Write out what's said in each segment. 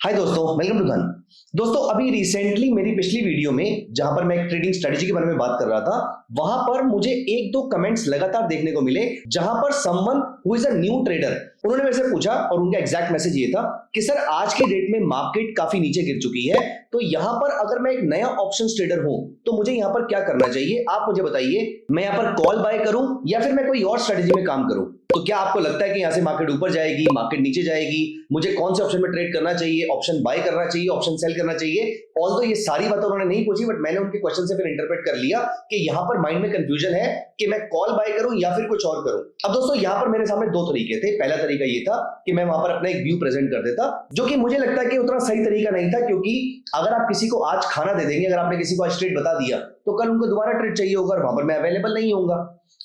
हाय दोस्तों, welcome to धन। दोस्तों, अभी रिसेंटली मेरी पिछली वीडियो में जहां पर मैं एक ट्रेडिंग स्ट्रेटजी के बारे में बात कर रहा था, वहां पर मुझे एक दो कमेंट्स लगातार देखने को मिले जहां पर someone who is a new trader, उन्होंने मेरे से पूछा और उनका एग्जैक्ट मैसेज ये था कि सर आज के डेट में मार्केट काफी नीचे गिर चुकी है, तो यहां पर अगर मैं एक नया ऑप्शन ट्रेडर हूं तो मुझे यहां पर क्या करना चाहिए, आप मुझे बताइए। मैं यहां पर कॉल बाय करूं या फिर मैं कोई और स्ट्रेटजी में काम करूं? तो क्या आपको लगता है कि यहां से मार्केट ऊपर जाएगी, मार्केट नीचे जाएगी? मुझे कौन से ऑप्शन में ट्रेड करना चाहिए? ऑप्शन बाय करना चाहिए, ऑप्शन सेल करना चाहिए? ऑल्दो ये सारी बातें उन्होंने नहीं पूछी, बट मैंने उनके क्वेश्चन से फिर इंटरप्रेट कर लिया कि यहां पर माइंड में कंफ्यूजन है कि मैं कॉल बाय करूं या फिर कुछ और करूं। अब दोस्तों, यहां पर मेरे सामने दो तरीके थे। पहला तरीका ये था कि मैं वहां पर अपना एक व्यू प्रेजेंट कर देता, जो कि मुझे लगता है कि उतना सही तरीका नहीं था, क्योंकि अगर आप किसी को आज खाना दे देंगे, अगर आपने किसी को आज ट्रेड बता दिया तो कल उनको दोबारा ट्रेड चाहिए होगा और वहां पर मैं अवेलेबल नहीं होऊंगा।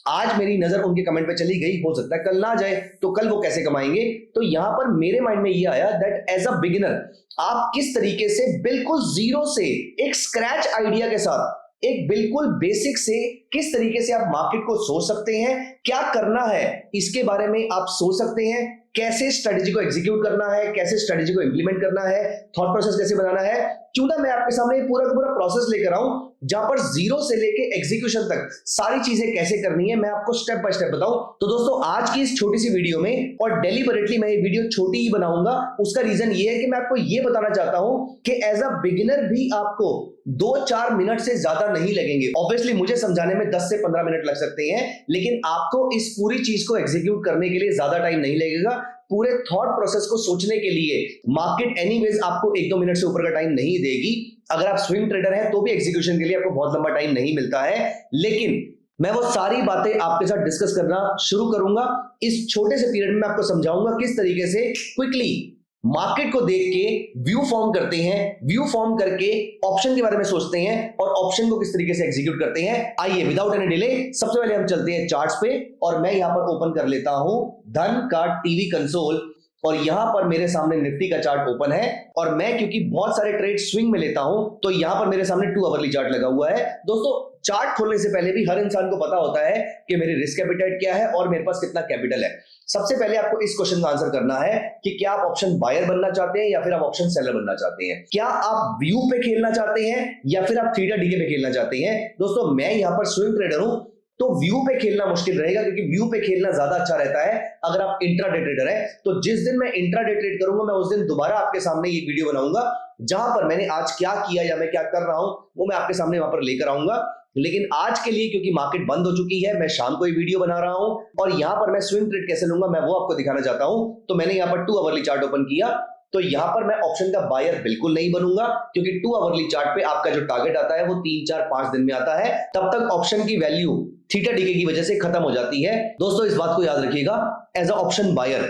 आज मेरी नजर उनके कमेंट पे चली गई, हो सकता है कल ना जाए, तो कल वो कैसे कमाएंगे? तो यहां पर मेरे माइंड में ये आया दैट एज अ बिगिनर आप किस तरीके से बिल्कुल जीरो से एक स्क्रैच आइडिया के साथ, एक बिल्कुल बेसिक से किस तरीके से आप मार्केट को सोच सकते हैं, क्या करना है इसके बारे में आप सोच सकते हैं, कैसे स्ट्रेटजी को एग्जीक्यूट करना है, कैसे स्ट्रेटजी को इंप्लीमेंट करना है, थॉट प्रोसेस कैसे बनाना है। क्यों ना मैं आपके सामने पूरा का पूरा प्रोसेस लेकर आऊं, जहां पर जीरो से लेके एग्जीक्यूशन तक सारी चीजें कैसे करनी है मैं आपको स्टेप बाय स्टेप बताऊं। तो दोस्तों, आज की इस छोटी सी वीडियो में, और डेलिबरेटली मैं ये वीडियो छोटी ही बनाऊंगा, उसका रीजन ये है कि मैं आपको ये बताना चाहता हूं कि एज अ बिगिनर भी आपको 2-4 मिनट से ज्यादा नहीं लगेंगे। ऑब्वियसली मुझे समझाने में 10 से 15 मिनट लग सकते हैं, लेकिन आपको इस पूरी चीज को एग्जीक्यूट करने के लिए ज्यादा टाइम नहीं लगेगा। पूरे थॉट प्रोसेस को सोचने के लिए मार्केट एनीवेज आपको 1-2 मिनट से ऊपर का टाइम नहीं देगी। अगर आप स्विंग ट्रेडर हैं तो भी एग्जीक्यूशन के लिए आपको बहुत लंबा टाइम नहीं मिलता है, लेकिन मैं वो सारी बातें आपके साथ डिस्कस करना शुरू करूंगा। इस छोटे से पीरियड में मैं आपको समझाऊंगा किस तरीके से क्विकली मार्केट को देख के व्यू फॉर्म करते हैं, व्यू फॉर्म करके ऑप्शन के बारे में सोचते हैं और ऑप्शन को किस तरीके से एग्जीक्यूट करते हैं। आइए विदाउट एनी डिले सबसे पहले हम चलते हैं चार्ट्स पे, और मैं यहां पर ओपन कर लेता हूं धन का टीवी कंसोल, और यहां पर मेरे सामने निफ्टी का चार्ट ओपन है। और मैं क्योंकि बहुत सारे ट्रेड स्विंग में लेता हूं, तो यहां पर मेरे सामने 2 आवरली चार्ट लगा हुआ है। दोस्तों, चार्ट खोलने से पहले भी हर इंसान को पता होता है कि मेरी रिस्क एपिटाइट क्या है और मेरे पास कितना कैपिटल है। सबसे पहले आपको इस क्वेश्चन का आंसर करना है कि क्या आप ऑप्शन बायर बनना चाहते हैं या फिर आप ऑप्शन सेलर बनना चाहते हैं। क्या आप व्यू पे खेलना चाहते हैं या फिर आप थीटा डीके पे खेलना चाहते हैं। दोस्तों, मैं यहां पर स्विंग ट्रेडर हूं, तो व्यू पे खेलना मुश्किल रहेगा, क्योंकि व्यू पे खेलना ज्यादा अच्छा रहता है अगर आप इंट्राडे ट्रेडर है। तो जिस दिन मैं इंट्राडे ट्रेड करूंगा, मैं उस दिन दोबारा आपके सामने ये वीडियो बनाऊंगा, जहां पर मैंने आज क्या किया या मैं क्या कर रहा हूं वो मैं आपके सामने वहां पर लेकर आऊंगा। लेकिन आज के लिए क्योंकि मार्केट बंद हो चुकी है, मैं शाम को ये वीडियो बना रहा हूं और यहां पर मैं स्विंग ट्रेड कैसे लूंगा मैं वो आपको दिखाना चाहता हूं। तो मैंने यहां पर 2 आवरली चार्ट ओपन किया, तो यहां पर मैं ऑप्शन का बायर बिल्कुल नहीं बनूंगा, क्योंकि 2 आवरली चार्ट पे आपका जो टारगेट आता है वो 3-4-5 दिन में आता है, तब तक ऑप्शन की वैल्यू थीटा डीके की वजह से खत्म हो जाती है। दोस्तों, इस बात को याद रखिएगा, एज अ ऑप्शन बायर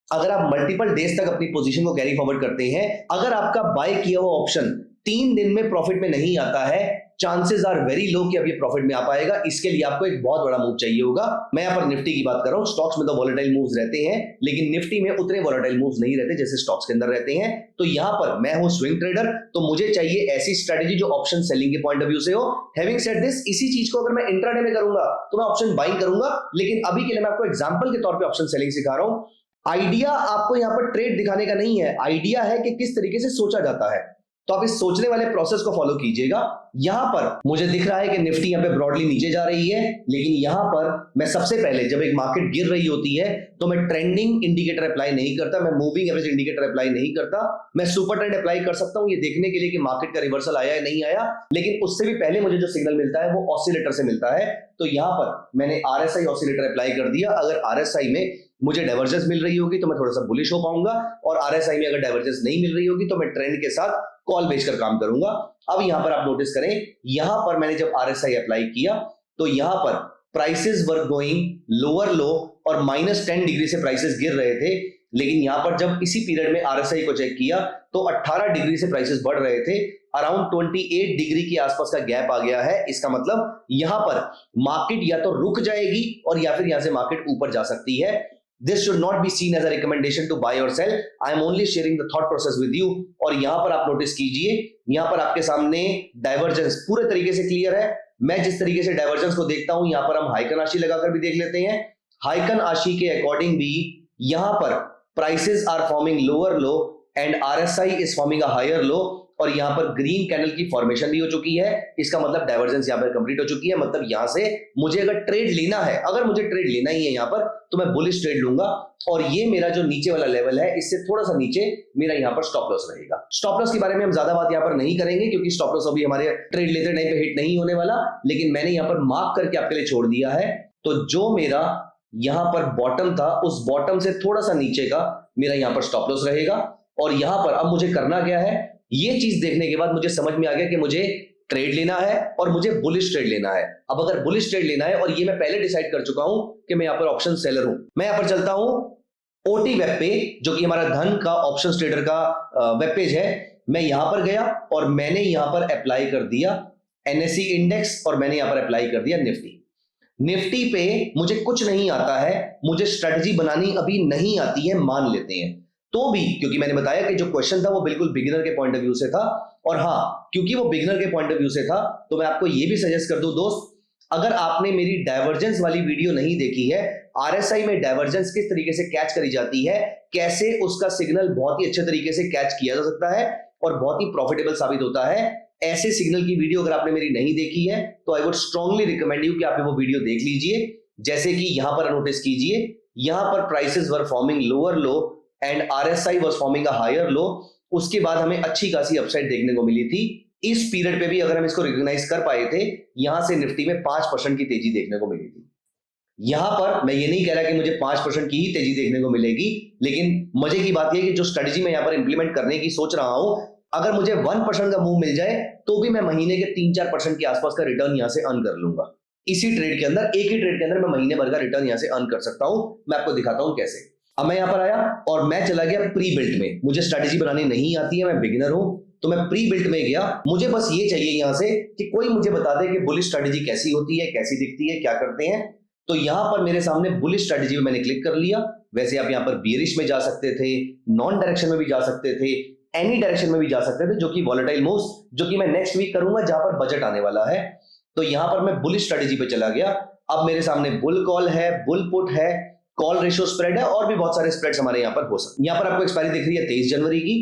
अगर आप मल्टीपल डेज तक अपनी पोजीशन को कैरी फॉरवर्ड करते हैं, अगर आपका बाय किया हुआ ऑप्शन 3 दिन में प्रॉफिट में नहीं आता है, चांसेस आर वेरी लो कि अब ये प्रॉफिट में आ पाएगा। इसके लिए आपको एक बहुत बड़ा मूव चाहिए होगा। मैं यहां पर निफ्टी की बात कर रहा हूं। स्टॉक्स में तो वॉलेटाइल मूव्स रहते हैं, लेकिन निफ्टी में उतने वॉलेटाइल मूव्स नहीं रहते जैसे स्टॉक्स के अंदर रहते हैं। तो यहां पर मैं हूं स्विंग ट्रेडर, तो मुझे चाहिए ऐसी स्ट्रेटजी जो ऑप्शन सेलिंग के पॉइंट ऑफ व्यू से हो। हैविंग सेड दिस, इसी चीज को अगर मैं इंट्राडे में करूंगा तो मैं ऑप्शन बाइंग करूंगा, लेकिन अभी के लिए मैं आपको एग्जांपल के तौर पे ऑप्शन सेलिंग सिखा रहा हूं। आइडिया आपको यहां पर ट्रेड दिखाने का नहीं है, आइडिया है कि किस तरीके से सोचा जाता है। तो आप इस सोचने वाले प्रोसेस को फॉलो कीजिएगा। यहां पर मुझे दिख रहा है कि निफ्टी यहां पे ब्रॉडली नीचे जा रही है, लेकिन यहां पर मैं सबसे पहले जब एक मार्केट गिर रही होती है तो मैं ट्रेंडिंग इंडिकेटर अप्लाई नहीं करता, मैं मूविंग एवरेज इंडिकेटर अप्लाई नहीं करता। मैं सुपर ट्रेंड अप्लाई कर सकता हूं ये देखने के लिए कि मार्केट का रिवर्सल आया है नहीं आया, लेकिन उससे भी पहले मुझे जो सिग्नल मिलता है वो ऑसिलेटर से मिलता है। तो यहां पर मैंने आरएसआई ऑसिलेटर अप्लाई कर दिया। अगर आरएसआई में मुझे डाइवर्जेंस मिल रही होगी तो मैं थोड़ा सा बुलिश हो पाऊंगा, और आरएसआई में अगर डाइवर्जेंस नहीं मिल रही होगी तो मैं ट्रेंड के साथ कॉल बेचकर काम करूंगा। अब यहां पर आप नोटिस करें, यहां पर मैंने जब आरएसआई अप्लाई किया तो यहां पर प्राइसेस वर गोइंग लोअर लो और -10 डिग्री से प्राइसेस गिर रहे थे, लेकिन यहां पर जब इसी पीरियड में आरएसआई को चेक किया तो 18 डिग्री से प्राइसेस बढ़ रहे थे। अराउंड 28 डिग्री के आसपास का गैप आ गया है। इसका मतलब यहां पर मार्केट या तो रुक जाएगी और या फिर यहां से मार्केट ऊपर जा सकती है। This should not be seen as a recommendation to buy or sell. I am only sharing the thought process with you. और यहां पर आप नोटिस कीजिए, यहां पर आपके सामने डाइवर्जेंस पूरे तरीके से क्लियर है। मैं जिस तरीके से डाइवर्जेंस को देखता हूं, यहां पर हम हाइकन आशी लगाकर भी देख लेते हैं। हाइकन आशी के अकॉर्डिंग भी यहां पर prices are forming lower low and RSI is forming a higher low, और यहां पर ग्रीन कैंडल की फॉर्मेशन भी हो चुकी है। इसका मतलब डाइवर्जेंस यहां पर कंप्लीट हो चुकी है। मतलब यहां से मुझे अगर ट्रेड लेना है, अगर मुझे ट्रेड लेना ही है यहां पर, तो मैं बुलिश ट्रेड लूंगा। और ये मेरा जो नीचे वाला लेवल है, इससे थोड़ा सा नीचे मेरा यहां पर स्टॉप लॉस रहेगा। स्टॉप लॉस के बारे में हम ज्यादा बात यहां पर नहीं करेंगे, क्योंकि स्टॉप लॉस अभी हमारे ट्रेड लेते टाइम पे हिट नहीं होने वाला, लेकिन मैंने यहां पर मार्क करके आपके लिए छोड़ दिया है। तो जो मेरा यहां पर बॉटम था, उस बॉटम से थोड़ा सा नीचे का मेरा यहां पर स्टॉप लॉस रहेगा। और यहां पर अब मुझे करना क्या है, ये चीज देखने के बाद मुझे समझ में आ गया कि मुझे ट्रेड लेना है और मुझे बुलिश ट्रेड लेना है। अब अगर बुलिश ट्रेड लेना है, और ये मैं पहले डिसाइड कर चुका हूं कि मैं यहां पर ऑप्शन सेलर हूं, मैं यहां पर चलता हूं ओटी वेब पे, जो कि हमारा धन का ऑप्शन ट्रेडर का वेब पेज है। मैं यहां पर गया और मैंने यहां पर अप्लाई कर दिया NSE इंडेक्स, और मैंने यहां पर अप्लाई कर दिया निफ्टी पे मुझे कुछ नहीं आता है, मुझे स्ट्रेटजी बनानी अभी नहीं आती है, मान लेते हैं। तो भी, क्योंकि मैंने बताया कि जो क्वेश्चन था वो बिल्कुल बिगिनर के पॉइंट ऑफ व्यू से था, और हाँ, क्योंकि वो बिगिनर के पॉइंट ऑफ व्यू से था, तो मैं आपको ये भी सजेस्ट कर दूं दोस्त, अगर आपने मेरी डाइवर्जेंस वाली वीडियो नहीं देखी है, RSI में डाइवर्जेंस किस तरीके से कैच करी जाती है, कैसे उसका सिग्नल बहुत ही अच्छे तरीके से कैच किया जा सकता है और बहुत ही प्रॉफिटेबल साबित होता है, ऐसे सिग्नल की वीडियो अगर आपने मेरी नहीं देखी है, तो I would strongly recommend you कि आप वो वीडियो देख लीजिए। जैसे कि यहां पर नोटिस कीजिए, यहां पर prices were forming lower low and RSI was forming a higher low. उसके बाद हमें अच्छी खासी अपसाइड देखने को मिली थी। इस पीरियड पे भी अगर हम इसको रिकॉग्नाइज कर पाए थे, यहां से निफ्टी में 5% की तेजी देखने को मिली थी। यहां पर मैं ये नहीं कह रहा कि मुझे 5% की ही तेजी देखने को मिलेगी, लेकिन मजे की बात यह कि जो स्ट्रेटजी मैं यहां पर इंप्लीमेंट करने की सोच रहा हूं, अगर मुझे 1% का मूव मिल जाए, तो भी मैं महीने के 3-4% के आसपास का रिटर्न यहां से अर्न कर लूंगा। इसी ट्रेड के अंदर, एक ही ट्रेड के अंदर मैं महीने भर का रिटर्न यहां से अर्न कर सकता हूं। मैं आपको दिखाता हूं कैसे। अब मैं यहां पर आया और मैं चला गया प्री बिल्ट में। मुझे स्ट्रेटजी बनानी नहीं आती है, मैं बिगिनर हूं, तो मैं प्री बिल्ट में गया। मुझे बस ये चाहिए यहां से कि कोई मुझे बता दे कि बुलिश स्ट्रेटजी कैसी होती है, कैसी दिखती है, क्या करते हैं। तो यहां पर मेरे सामने बुलिश स्ट्रेटजी में मैंने क्लिक कर लिया। वैसे आप यहां पर बियरिश में जा सकते थे, नॉन डायरेक्शन में भी जा सकते थे, एनी डायरेक्शन में भी जा सकते थे, जो कि वॉलेटाइल मूव्स, जो कि मैं नेक्स्ट वीक करूंगा जहां पर बजट आने वाला है। तो यहां पर मैं बुलिश स्ट्रेटजी पे चला गया। अब मेरे सामने बुल कॉल है, बुल पुट है, कॉल रेशियो स्प्रेड है, और भी बहुत सारे स्प्रेड्स हमारे यहां पर हो सकते हैं। यहां पर आपको एक्सपायरी दिख रही है 23 जनवरी की।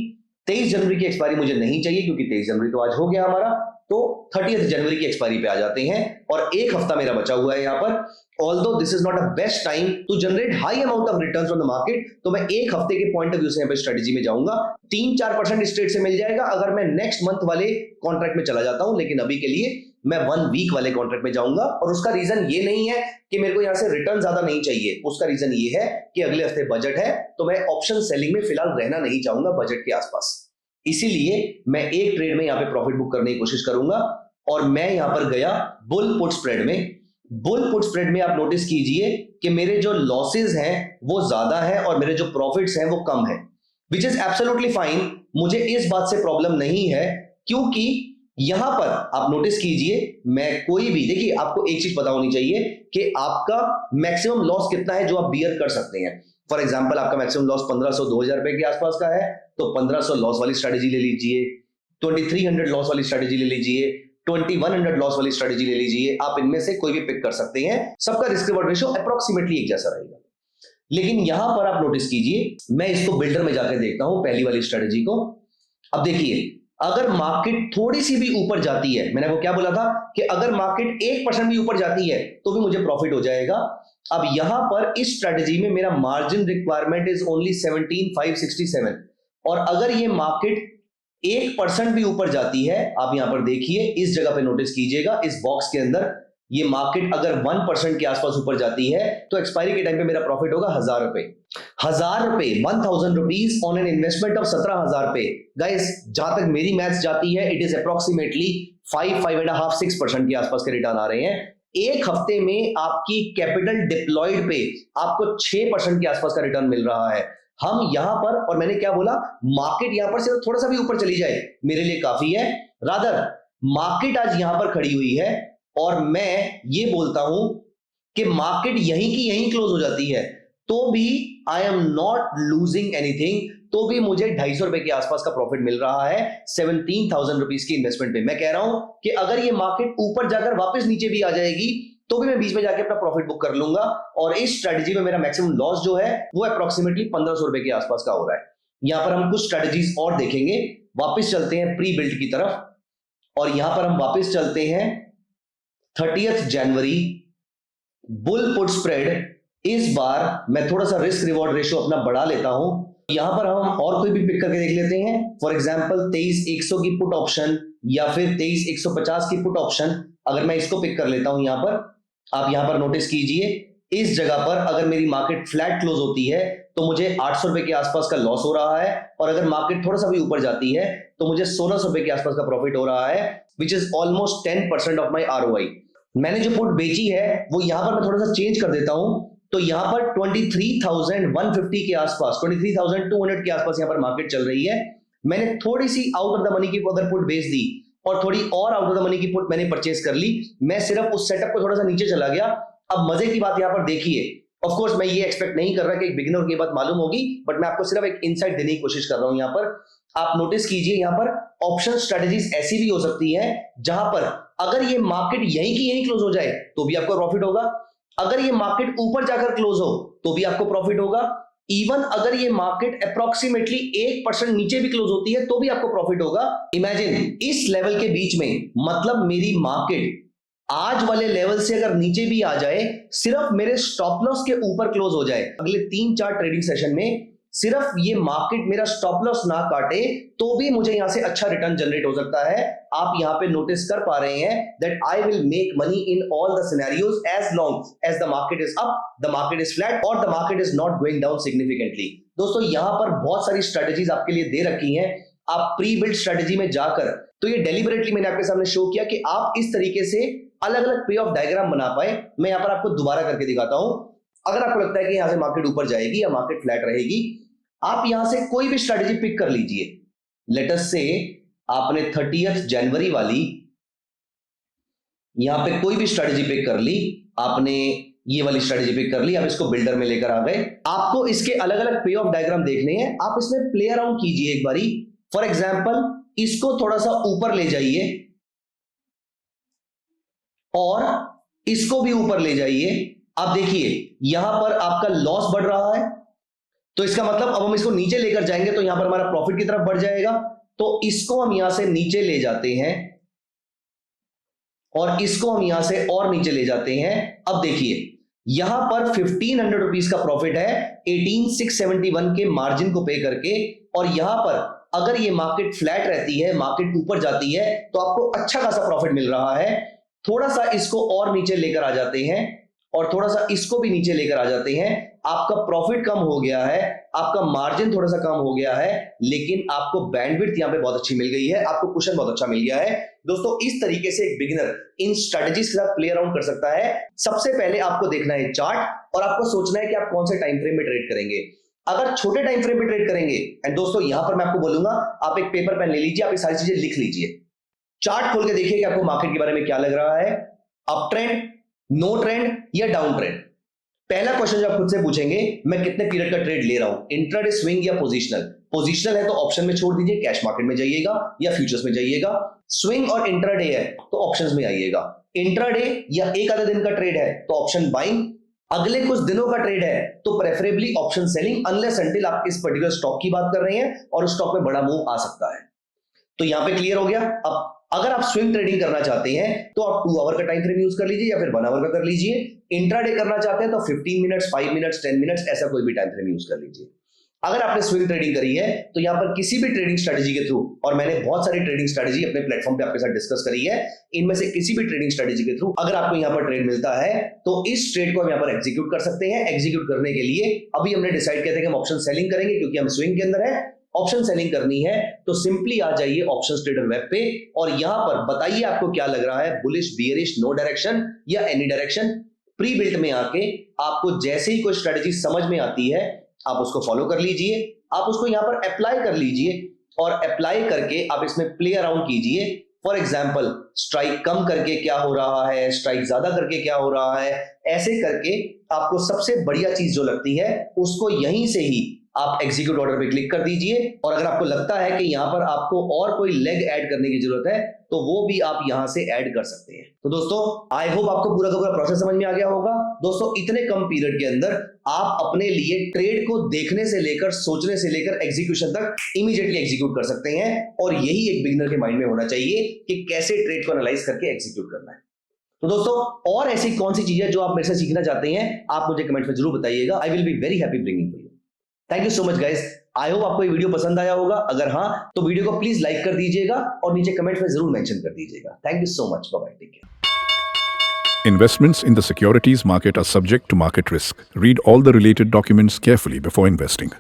23 जनवरी की एक्सपायरी मुझे नहीं चाहिए, क्योंकि 23 जनवरी तो आज हो गया हमारा। तो 30 जनवरी की एक्सपायरी पे आ जाते हैं, और एक हफ्ता मेरा बचा हुआ है यहां पर। Although this is not a best time to generate high amount of returns from the market, तो मैं एक हफ्ते के पॉइंट ऑफ व्यू से यहाँ पे स्ट्रेटजी में जाऊंगा। 3-4% स्ट्रेट से मिल जाएगा अगर मैं नेक्स्ट मंथ वाले कॉन्ट्रैक्ट में चला जाता हूं, लेकिन अभी के लिए मैं 1 वीक वाले कॉन्ट्रैक्ट में जाऊंगा। और उसका रीजन ये नहीं है कि मेरे को यहां से रिटर्न ज्यादा नहीं चाहिए, उसका रीजन ये है कि अगले हफ्ते बजट है, तो मैं ऑप्शन सेलिंग में फिलहाल रहना नहीं चाहूंगा बजट के आसपास। इसीलिए मैं एक ट्रेड में यहाँ पे प्रॉफिट बुक करने की कोशिश करूंगा, और मैं यहां पर गया बुल पुट स्प्रेड में। बुल पुट स्प्रेड में आप नोटिस कीजिए कि मेरे जो लॉसेस हैं वो ज्यादा है और मेरे जो प्रॉफिट्स हैं वो कम है, विच इज एब्सोल्युटली फाइन। मुझे इस बात से प्रॉब्लम नहीं है, क्योंकि यहां पर आप नोटिस कीजिए, मैं कोई भी, देखिए आपको एक चीज पता होनी चाहिए कि आपका मैक्सिमम लॉस कितना है जो आप बियर कर सकते हैं। फॉर एग्जाम्पल, आपका मैक्सिमम लॉस 1500-2000 रुपए के आसपास का है, तो 1500 लॉस वाली स्ट्रेटेजी ले लीजिए, 2300 लॉस वाली स्ट्रेटेजी ले लीजिए, 2100 लॉस वाली स्ट्रेटेजी ले लीजिए। आप इनमें से कोई भी पिक कर सकते हैं, सबका रिस्क रिवॉर्ड रेशियो अप्रोक्सीमेटली एक जैसा रहेगा। लेकिन यहां पर आप नोटिस कीजिए, मैं इसको बिल्डर में जाकर देखता हूं पहली वाली स्ट्रेटेजी को। अब देखिए, अगर मार्केट थोड़ी सी भी ऊपर जाती है, मैंने वो क्या बोला था कि अगर मार्केट 1% भी ऊपर जाती है तो भी मुझे प्रॉफिट हो जाएगा। अब यहां पर इस स्ट्रेटेजी में मेरा मार्जिन रिक्वायरमेंट इज ओनली 17,567, और अगर ये मार्केट 1% भी ऊपर जाती है, आप यहां पर देखिए, इस जगह पे नोटिस कीजिएगा, इस बॉक्स के अंदर, ये मार्केट अगर 1% के आसपास ऊपर जाती है, तो एक्सपायरी के टाइम पे मेरा प्रॉफिट होगा 1000 रुपए। 1000 रुपए, 1000 rupees on an investment of 17,000 रुपए। गाइस, जहां तक मेरी मैथ्स जाती है, इट इज अप्रोक्सीमेटली 5.5-6% के आसपास के रिटर्न आ रहे हैं। एक हफ्ते में आपकी कैपिटल डिप्लॉयड पे आपको 6% के आसपास का रिटर्न मिल रहा है। हम यहां पर, और मैंने क्या बोला, मार्केट यहां पर सिर्फ थोड़ा सा भी ऊपर चली जाए मेरे लिए काफी है। रादर मार्केट आज यहां पर खड़ी हुई है और मैं ये बोलता हूं कि मार्केट यहीं की यहीं क्लोज हो जाती है, तो भी I am not losing anything, तो भी मुझे 250 रुपए के आसपास का प्रॉफिट मिल रहा है 17,000 रुपीज की इन्वेस्टमेंट पे। मैं कह रहा हूं कि अगर ये मार्केट ऊपर जाकर वापस नीचे भी आ जाएगी, तो भी मैं बीच में जाके अपना प्रॉफिट बुक कर लूंगा। और इस स्ट्रेटजी में मेरा मैक्सिमम लॉस जो है वो अप्रोक्सीमेटली 1500 रुपए के आसपास का हो रहा है। यहां पर हम कुछ स्ट्रेटजीज और देखेंगे। वापस चलते हैं प्री बिल्ट की तरफ और यहां पर हम वापस चलते हैं 30 जनवरी बुल पुट स्प्रेड। इस बार मैं थोड़ा सा रिस्क रिवॉर्ड रेशियो अपना बढ़ा लेता हूं। यहां पर हम और कोई भी पिक करके देख लेते हैं। फॉर एग्जांपल 23,100 की पुट ऑप्शन या फिर 23,150 की पुट ऑप्शन। अगर मैं इसको पिक कर लेता हूं यहां पर, आप यहां पर नोटिस कीजिए इस जगह पर अगर मेरी मार्केट फ्लैट क्लोज होती है तो मुझे 800 रुपए के आसपास का लॉस हो रहा है, और अगर मार्केट थोड़ा सा भी ऊपर जाती है तो मुझे 1600 रुपए के आसपास का प्रॉफिट हो रहा है, which is almost 10% of my ROI। मैंने जो पुट बेची है वो यहां पर मैं थोड़ा सा चेंज कर देता हूं, तो यहां पर 23,150 के आसपास, 23,200 के आसपास यहां पर मार्केट चल रही है। मैंने थोड़ी सी आउट ऑफ द मनी की अगर पुट बेच दी और थोड़ी और आउट ऑफ द मनी की पुट मैंने परचेज कर ली। मैं सिर्फ उस सेटअप को थोड़ा सा नीचे चला गया। अब मजे की बात यहां पर देखिए, ऑफ कोर्स मैं ये एक्सपेक्ट नहीं कर रहा कि एक बिगिनर की बात मालूम होगी, बट मैं आपको सिर्फ एक इनसाइट देने की कोशिश कर रहा हूं। यहां पर आप नोटिस कीजिए, यहां पर ऑप्शन स्ट्रेटजीज ऐसी भी हो सकती है जहां पर अगर ये मार्केट यहीं की यहीं क्लोज हो जाए तो भी आपको प्रॉफिट होगा, अगर ये मार्केट ऊपर जाकर क्लोज हो तो भी आपको प्रॉफिट होगा, इवन अगर ये मार्केट अप्रोक्सीमेटली 1% नीचे भी क्लोज होती है तो भी आपको प्रॉफिट होगा। इमेजिन इस लेवल के बीच में, मतलब मेरी मार्केट आज वाले लेवल से अगर नीचे भी आ जाए, सिर्फ मेरे स्टॉप लॉस के ऊपर क्लोज हो जाए, अगले 3-4 ट्रेडिंग सेशन में सिर्फ ये मार्केट मेरा स्टॉप लॉस ना काटे तो भी मुझे यहां से अच्छा रिटर्न जनरेट हो सकता है। आप यहां पे नोटिस कर पा रहे हैं that I will make money in all the scenarios as long as the market is up, the market is flat or the market is not going down significantly. दोस्तों यहां पर बहुत सारी स्ट्रेटजीज आपके लिए दे रखी हैं। आप प्री बिल्ड स्ट्रेटजी में जाकर, तो ये डेलिबरेटली मैंने आपके सामने शो किया कि आप इस तरीके से अलग अलग पे ऑफ डायग्राम बना पाए। मैं यहां पर आपको दोबारा करके दिखाता हूं। अगर आपको लगता है कि यहां से मार्केट ऊपर जाएगी या मार्केट फ्लैट रहेगी, आप यहां से कोई भी स्ट्रेटजी पिक कर लीजिए। लेट अस से आपने 30 जनवरी वाली यहां पे कोई भी स्ट्रेटजी पिक कर ली, आपने ये वाली स्ट्रेटजी पिक कर ली, आप इसको बिल्डर में लेकर आ गए। आपको इसके अलग अलग पे ऑफ डायग्राम देखने हैं, आप इसमें प्ले अराउंड कीजिए एक बारी। फॉर एग्जाम्पल इसको थोड़ा सा ऊपर ले जाइए और इसको भी ऊपर ले जाइए। आप देखिए यहां पर आपका लॉस बढ़ रहा है, तो इसका मतलब अब हम इसको नीचे लेकर जाएंगे तो यहां पर हमारा प्रॉफिट की तरफ बढ़ जाएगा। तो इसको हम यहां से नीचे ले जाते हैं और इसको हम यहां से और नीचे ले जाते हैं। अब देखिए यहां पर 1500 रुपीज का प्रॉफिट है 18,671 के मार्जिन को पे करके, और यहां पर अगर ये मार्केट फ्लैट रहती है, मार्केट ऊपर जाती है, तो आपको अच्छा खासा प्रॉफिट मिल रहा है। थोड़ा सा इसको और नीचे लेकर आ जाते हैं और थोड़ा सा इसको भी नीचे लेकर आ जाते हैं, आपका प्रॉफिट कम हो गया है, आपका मार्जिन थोड़ा सा कम हो गया है, लेकिन आपको बैंडविड्थ यहां पे बहुत अच्छी मिल गई है, आपको कुशन बहुत अच्छा मिल गया है। दोस्तों इस तरीके से एक बिगिनर इन स्ट्रेटजीज के साथ प्ले अराउंड कर सकता है। सबसे पहले आपको देखना है चार्ट और आपको सोचना है कि आप कौन से टाइम फ्रेम में ट्रेड करेंगे। अगर छोटे टाइम फ्रेम में ट्रेड करेंगे, एंड दोस्तों यहां पर मैं आपको बोलूंगा आप एक पेपर पेन ले लीजिए, आप ये सारी चीजें लिख लीजिए, चार्ट खोल के देखिए कि आपको मार्केट के बारे में क्या लग रहा है, अप ट्रेंड, नो ट्रेंड या डाउन ट्रेंड। पहला क्वेश्चन जो आप खुद से पूछेंगे, मैं कितने पीरियड का ट्रेड ले रहा हूं, इंट्राडे, स्विंग या पोजिशनल। पोजिशनल है तो ऑप्शन में छोड़ दीजिए, कैश मार्केट में जाइएगा या फ्यूचर्स में जाइएगा। स्विंग और इंट्राडे है तो ऑप्शंस में आइएगा। इंट्राडे या एक आधे दिन का ट्रेड है तो ऑप्शन बाइंग, अगले कुछ दिनों का ट्रेड है तो preferably option selling, unless until आप इस पर्टिकुलर स्टॉक की बात कर रहे हैं और उस स्टॉक में बड़ा मूव आ सकता है। तो यहां पे क्लियर हो गया। अब अगर आप स्विंग ट्रेडिंग करना चाहते हैं तो आप 2 आवर का टाइम फ्रेम यूज कर लीजिए या फिर 1 आवर का कर लीजिए। इंट्राडे करना चाहते हैं तो 15 मिनट्स, 5 मिनट्स, 10 मिनट्स, ऐसा कोई भी टाइम फ्रेम यूज कर लीजिए। अगर आपने स्विंग ट्रेडिंग करी है तो यहां पर किसी भी ट्रेडिंग स्ट्रेटजी के थ्रू, और मैंने बहुत सारी ट्रेडिंग स्ट्रेटजी अपने प्लेटफॉर्म पे आपके साथ डिस्कस करी है, इनमें से किसी भी ट्रेडिंग स्ट्रेटजी के थ्रू अगर आपको यहां पर ट्रेड मिलता है तो इस ट्रेड को हम यहां पर एग्जीक्यूट कर सकते हैं। एग्जीक्यूट करने के लिए अभी हमने डिसाइड किया था कि हम ऑप्शन सेलिंग करेंगे, क्योंकि हम स्विंग के अंदर है। ऑप्शन सेलिंग करनी है तो सिंपली आ जाइए ऑप्शन ट्रेडर वेब पे और यहां पर बताइए आपको क्या लग रहा है, बुलिश, बियरिश, नो डायरेक्शन या एनी डायरेक्शन। प्री बिल्ट में आके आपको जैसे ही कोई स्ट्रेटजी समझ में आती है आप उसको फॉलो कर लीजिए, आप उसको यहां पर अप्लाई कर लीजिए और अप्लाई करके आप इसमें प्ले अराउंड कीजिए। फॉर एग्जाम्पल स्ट्राइक कम करके क्या हो रहा है, स्ट्राइक ज्यादा करके क्या हो रहा है, ऐसे करके आपको सबसे बढ़िया चीज जो लगती है उसको यहीं से ही आप एग्जीक्यूट ऑर्डर पे क्लिक कर दीजिए और अगर आपको लगता है कि यहां पर आपको और कोई लेग ऐड करने की जरूरत है तो वो भी आप यहां से ऐड कर सकते हैं। तो दोस्तों आई होप आपको पूरा का पूरा प्रोसेस समझ में आ गया होगा। दोस्तों इतने कम पीरियड के अंदर आप अपने लिए ट्रेड को देखने से लेकर सोचने से लेकर एग्जीक्यूशन तक इमीडिएटली एग्जीक्यूट कर सकते हैं और यही एक बिगिनर के माइंड में होना चाहिए कि कैसे ट्रेड को एनालाइज करके एग्जीक्यूट करना है। तो दोस्तों और ऐसी कौन सी चीजें जो आप मेरे से सीखना चाहते हैं आप मुझे कमेंट में जरूर बताइएगा। I will be very happy bringing for you. Thank you so much guys. I hope आपको ये वीडियो पसंद आया होगा। अगर हाँ तो वीडियो को प्लीज लाइक कर दीजिएगा और नीचे कमेंट में जरूर मेंशन कर दीजिएगा। Thank you so much. Bye bye. Take care. Investments in the securities market are subject to market risk. Read all the related documents carefully before investing.